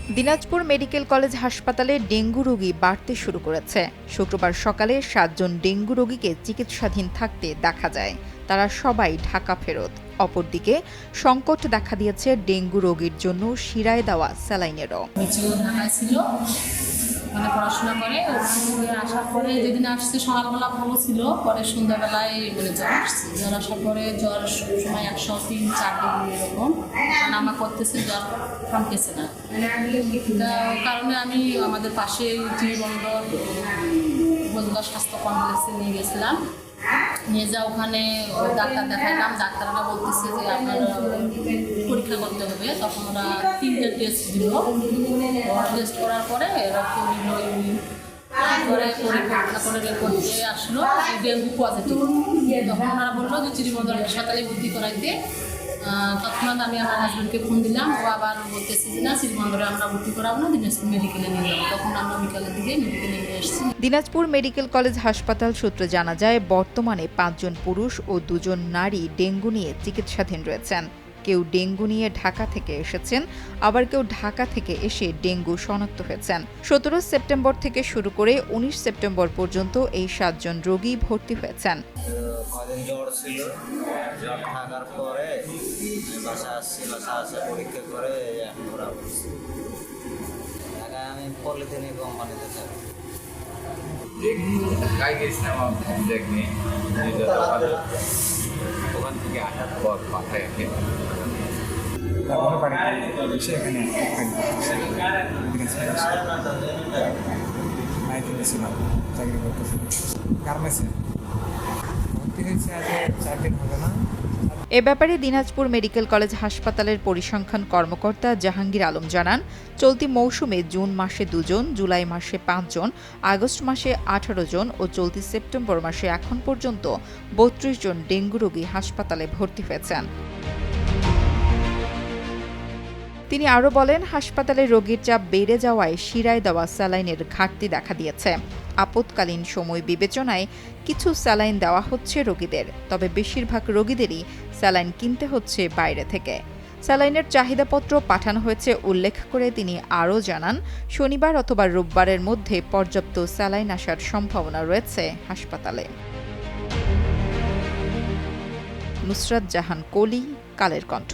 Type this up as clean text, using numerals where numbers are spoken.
Dinajpur medical college হাসপাতালে dengue রোগী বাড়তে শুরু করেছে। শুক্রবার সকালে 7 জন ডেঙ্গু রোগীকে চিকিৎসাধীন থাকতে দেখা যায়। তারা সবাই ঢাকা ফেরত। অপরদিকে সংকট দেখা দিয়েছে ডেঙ্গু রোগীর জন্য শিরায় দেওয়া স্যালাইনেরও। মানে পড়াশোনা করে আসার পরে যেদিন আসছে সকালবেলা ভালো ছিল, পরে সন্ধ্যাবেলায় মানে জ্বর আসছে। জ্বর আসার পরে জ্বর সময় 103-4 ডিগ্রি এরকম নামা করতেছে, জ্বর কমতেছে না। ওই কারণে আমি আমাদের পাশে টিবন্দর উপজেলা স্বাস্থ্য কমপ্লেক্সে নিয়ে গেছিলাম। নিয়ে যা ওখানে ডাক্তার দেখাইলাম। ডাক্তাররা বলতেছে যে আপনার পরীক্ষা করতে হবে। তখন ওরা 3টে টেস্ট দিল। টেস্ট করার পরে রক্ত দিল, ইউরিন করে পরীক্ষা করে রিপোর্ট দিয়ে আসলো ডেঙ্গু পজিটিভ। তখন ওনারা বললো যে চিরিবন্দর হাসপাতালে ভর্তি করাইতে। তৎক্ষণাৎ আমি আমার হাজব্যান্ডকে ফোন দিলাম। ও আবার বলতেছি যে না, চিরিবন্দরে আমরা ভর্তি করাবো না, দিনাজপুর মেডিকেলে নিয়ে যাবো। তখন আমরা বিকালের দিকে মেডিকেলে নিয়ে এসেছি। দিনাজপুর মেডিকেল কলেজ হাসপাতাল সূত্রে জানা যায়, বর্তমানে 5 জন পুরুষ ও 2 জন নারী ডেঙ্গু নিয়ে চিকিৎসাধীন রয়েছেন। কেউ ডেঙ্গু নিয়ে ঢাকা থেকে এসেছেন, আবার কেউ ঢাকা থেকে এসে ডেঙ্গু শনাক্ত হয়েছেন। 17 সেপ্টেম্বর থেকে শুরু করে 19 সেপ্টেম্বর পর্যন্ত এই 7 জন রোগী ভর্তি হয়েছেন। জ্বর ছিল, জ্বর থাকার পরে বাসা পরীক্ষা করে ওরা বলছে আমি পলিথিনে কোম্পানিতে থাকি। ওখান থেকে আসার পর মাথায় এ ব্যাপারে দিনাজপুর মেডিকেল কলেজ হাসপাতালের পরিসংখ্যান কর্মকর্তা জাহাঙ্গীর আলম জানান, চলতি মৌসুমে জুন মাসে 2 জন, জুলাই মাসে 5 জন, আগস্ট মাসে 18 জন ও চলতি সেপ্টেম্বর মাসে এখন পর্যন্ত 32 জন ডেঙ্গু রোগী হাসপাতালে ভর্তি হয়েছেন। তিনি আরও বলেন, হাসপাতালে রোগীর চাপ বেড়ে যাওয়ায় শিরায় দেওয়া স্যালাইনের ঘাটতি দেখা দিয়েছে। আপৎকালীন সময় বিবেচনায় কিছু স্যালাইন দেওয়া হচ্ছে রোগীদের, তবে বেশিরভাগ রোগীদেরই স্যালাইন কিনতে হচ্ছে বাইরে থেকে। স্যালাইনের চাহিদাপত্র পাঠানো হয়েছে উল্লেখ করে তিনি আরও জানান, শনিবার অথবা রোববারের মধ্যে পর্যাপ্ত স্যালাইন আসার সম্ভাবনা রয়েছে হাসপাতালে। নুসরাত জাহান কলি, কালের কণ্ঠ।